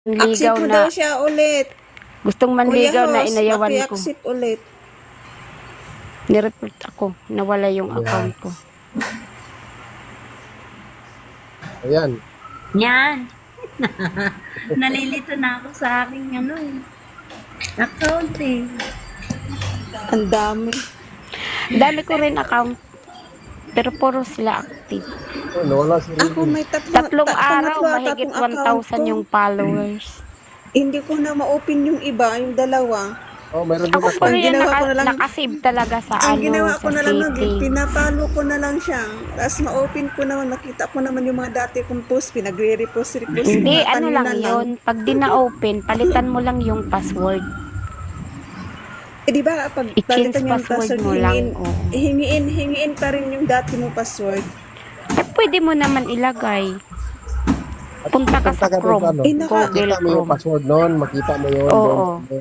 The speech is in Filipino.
Accept Ligaw mo na. daw siya ulit. Gustong Kuya manligaw na Host, inayawan ko. paki-accept ulit. Nireport ako. Nawala yung Ayan. account ko. Ayan. Yan. Nalilito na ako sa aking account eh. Ang dami. Dami ko rin account. Pero puro sila active. Oh, nawala si Ako Ricky. may Tatlong araw, pangatlo ata mahigit tong account ko. 1,000 yung followers. Hindi ko na ma-open yung iba, yung dalawa. Oh, mayroon din Ako ako. puro Ang yan ginawa ko na lang- nakasave talaga sa Ang ginawa ko sa na lang nun, city. pinapalo ko na lang siya. Tapos ma-open ko naman, nakita ko naman yung mga dati kong post, pinagre-repost. Hindi, mga ano kanina lang yun. Pag di na-open, palitan mo lang yung password. Eh di ba, pag I-change palitan yung password password, mo lang, oo. hingiin pa rin yung dati mo password. Eh, pwede mo naman ilagay. Punta ka sa Punta ka doon Chrome. sa ano. Eh, naka- Google Makita mo yung Chrome. password noon, makita mo yun. Oo. doon.